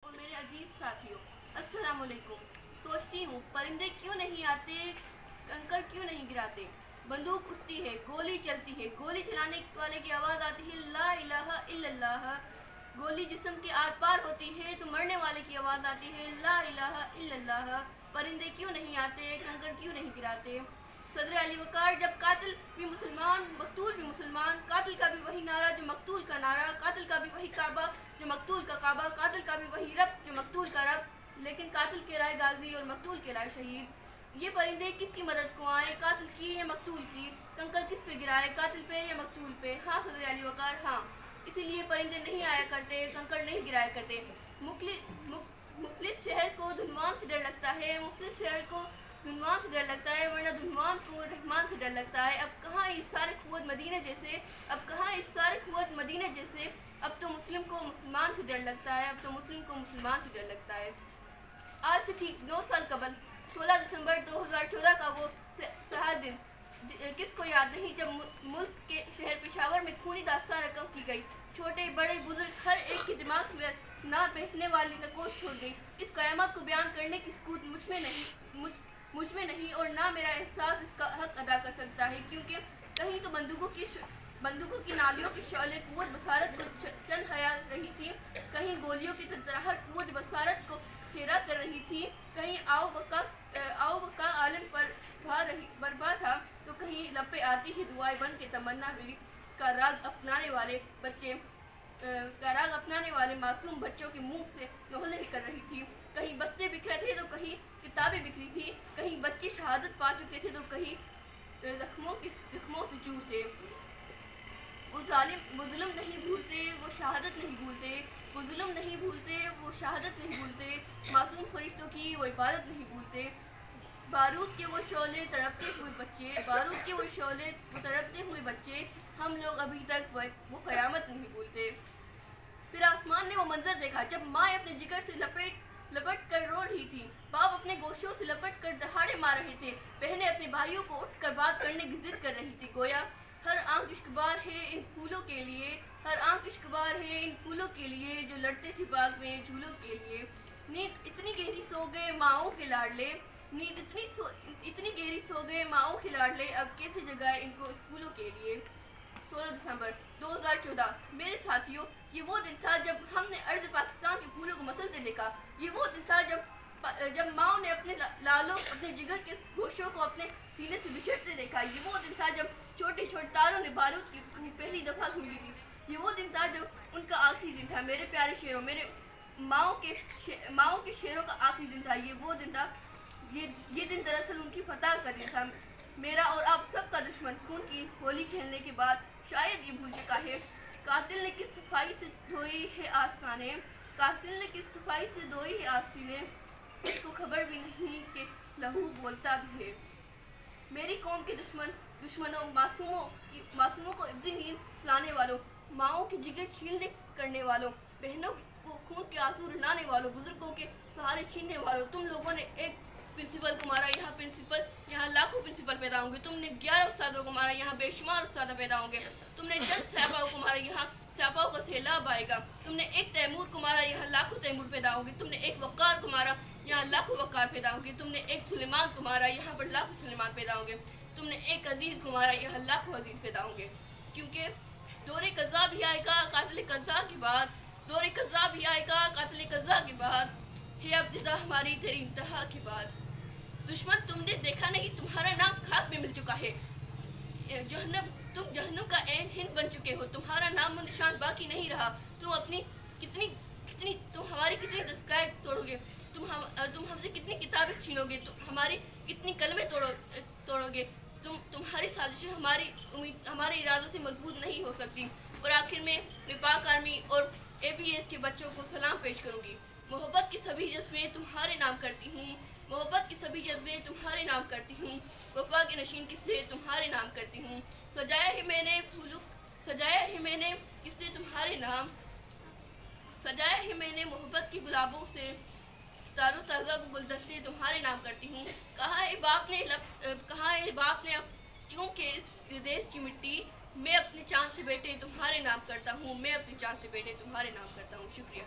اور میرے عزیز ساتھیوں، السلام علیکم۔ سوچتی ہوں پرندے کیوں نہیں آتے، کنکر کیوں نہیں گراتے۔ بندوق اٹھتی ہے، گولی چلتی ہے، گولی چلانے والے کی آواز آتی ہے لا الہ الا اللہ۔ گولی جسم کے آر پار ہوتی ہے تو مرنے والے کی آواز آتی ہے لا الہ الا اللہ۔ پرندے کیوں نہیں آتے، کنکر کیوں نہیں گراتے۔ صدر علی وقار جب قاتل بھی مسلمان مقتول بھی مسلمان، قاتل کا بھی وہی نعرہ جو مقتول کا نعرہ، قاتل کا بھی وہی کعبہ جو مقتول کا کعبہ، قاتل کا بھی وہی رب جو مقتول کا رب، لیکن قاتل کہلائے غازی اور مقتول کہلائے شہید۔ یہ پرندے کس کی مدد کو آئے، قاتل کی یا مقتول کی۔ کنکر کس پہ گرائے، قاتل پہ یا مقتول پہ۔ ہاں صدر علی وقار ہاں، اسی لیے پرندے نہیں آیا کرتے، کنکر نہیں گرایا کرتے۔ مفلس شہر کو دھنوان سے ڈر لگتا ہے، مفلس شہر کو دھنوان سے ڈر لگتا ہے، ورنہ دھنوان کو رحمان سے ڈر لگتا ہے۔ اب کہاں اس سارے قوت مدینہ جیسے، اب کہاں اس سارے قوت مدینہ جیسے۔ اب تو مسلم کو مسلمان سے ڈر لگتا ہے، اب تو مسلم کو مسلمان سے ڈر لگتا ہے۔ آج سے ٹھیک 9 سال قبل 16 دسمبر 2014 کا وہ سیاہ دن کس کو یاد نہیں جب ملک کے شہر پشاور میں خونی داستان رقم کی گئی۔ چھوٹے بڑے بزرگ ہر ایک کے دماغ میں نہ بیٹھنے والی نکوش چھوڑ گئی۔ اس قیامت کو بیان کرنے کی سکوت مجھ میں نہیں اور نہ میرا احساس اس کا حق ادا کر سکتا ہے، کیونکہ کہیں تو بندوقوں کی نالیوں کی شعلے قوت بصارت کو چند حیا رہی تھی، کہیں گولیوں کی تڑتڑاہٹ قوت بصارت کو کھیرا کر رہی تھی، کہیں آؤ بقا عالم پر برپا تھا، تو کہیں لب پہ آتی ہی دعائیں بن کے تمنا بھی کا راگ اپنانے والے معصوم بچوں کے منہ سے نہل نکل رہی تھی۔ کہیں بستے بکھرے تھے تو کہیں کتابیں بکھری تھی، کہیں بچے شہادت پا چکے تھے تو کہیں زخموں سے چور تھے۔ وہ ظلم نہیں بھولتے، وہ شہادت نہیں بھولتے، وہ ظلم نہیں بھولتے، وہ شہادت نہیں بھولتے، معصوم فرشتوں کی وہ عبادت نہیں بھولتے۔ بارود کے وہ شعلے تڑپتے ہوئے بچے، بارود کے وہ شعلے تڑپتے ہوئے بچے، ہم لوگ ابھی تک وہ قیامت نہیں بھولتے۔ پھر آسمان نے وہ منظر دیکھا جب مائیں اپنے جگر سے لپٹ کر رو رہی تھی، باپ اپنے گوشوں سے لپٹ کر دہاڑے مار رہے تھے، بہنیں اپنے بھائیوں کو اٹھ کر بات کرنے کی ضد کر رہی تھی۔ گویا ہر آنکھ اشکبار ہے ان پھولوں کے لیے، ہر آنکھ اشکبار ہے ان پھولوں کے لیے جو لڑتے تھے باغ میں جھولوں کے لیے۔ نیند اتنی گہری سو گئے ماؤں کے لاڈلے، نیند اتنی گہری سو گئے ماؤں کے لاڈلے، اب کیسے جگائے ان کو اسکولوں کے لیے۔ 16 دسمبر 2014 میرے ساتھیوں، یہ وہ دن تھا جب ہم نے ارض پاکستان کے پھولوں کو مسلتے دیکھا۔ یہ وہ دن تھا جب ماؤں نے اپنے لالوں اپنے جگر کے گوشوں کو اپنے سینے سے بچھڑتے دیکھا۔ یہ وہ دن تھا جب چھوٹے چھوٹے تاروں نے بارود کی پہلی دفعہ سونگھی تھی۔ یہ وہ دن تھا جب ان کا آخری دن تھا۔ میرے پیارے شیروں، میرے ماؤں کے شیروں کا آخری دن تھا۔ یہ وہ دن تھا، یہ دن دراصل ان کی فتح کا دن تھا۔ میرا اور آپ سب کا دشمن خون کی ہولی کھیلنے کے بعد شاید یہ بھول چکا ہے۔ قاتل نے کس صفائی سے دھوئی ہے آستانے، قاتل نے کس صفائی سے دھوئی ہے آستینے، اس کو خبر بھی نہیں کہ لہو بولتا بھی ہے۔ میری قوم کے دشمنوں، معصوموں کو ابدی نیند سلانے والوں، ماؤں کے جگر چھیلنے کرنے والوں، بہنوں کو خون کے آنسو رلانے والوں، بزرگوں کے سہارے چھیننے والوں، تم لوگوں نے ایک پرنسپل کو مارا، یہاں لاکھوں پرنسپل پیدا ہوں گے۔ تم نے 11 استادوں کو مارا، یہاں بے شمار استاد پیدا ہوں گے۔ تم نے چند صحابہ کو مارا، یہاں صحابہ کا سیلاب آئے گا۔ تم نے ایک تیمور کو مارا، یہاں لاکھوں تیمور پیدا ہوں گے۔ تم نے ایک وقار کو مارا، یہاں لاکھوں وقار پیدا ہوں گے۔ تم نے ایک سلیمان کو مارا، یہاں پر لاکھوں سلیمان پیدا ہوں گے۔ تم نے ایک عزیز کو مارا، یہاں لاکھوں عزیز پیدا ہوں گے۔ کیونکہ دور قضا بھی آئے گا قاتل قضا کے بعد، دور قضا بھی آئے گا قاتل قضا کے بعد، ہے ابتدا ہماری تیری انتہا کے بعد۔ دشمن تم نے دیکھا نہیں، تمہارا نام خاک میں مل چکا ہے۔ تم جہنم کا عین ہند بن چکے ہو، تمہارا نام و نشان باقی نہیں رہا۔ تم ہماری کتنی دستگاہیں توڑو گے، تم ہم سے کتنی کتابیں چھینو گے، تم ہماری کتنی کلمیں توڑو گے۔ تمہاری سازشیں ہمارے ارادوں سے مضبوط نہیں ہو سکتی۔ اور آخر میں پاک آرمی اور APS کے بچوں کو سلام پیش کروں گی۔ محبت کے سبھی جذبے تمہارے نام کرتی ہوں، محبت کے سبھی جذبے تمہارے نام کرتی ہوں، وفا کے نشین قصے تمہارے نام کرتی ہوں۔ سجایا ہے میں نے قصے تمہارے نام، سجایا ہے میں نے محبت کے گلابوں سے، تارو تازہ گلدستے تمہارے نام کرتی ہوں۔ کہا ہے باپ نے اب چوم کے اس دیش کی مٹی، میں اپنے چاند سے بیٹے تمہارے نام کرتا ہوں، میں اپنے چاند سے بیٹے تمہارے نام کرتا ہوں۔ شکریہ۔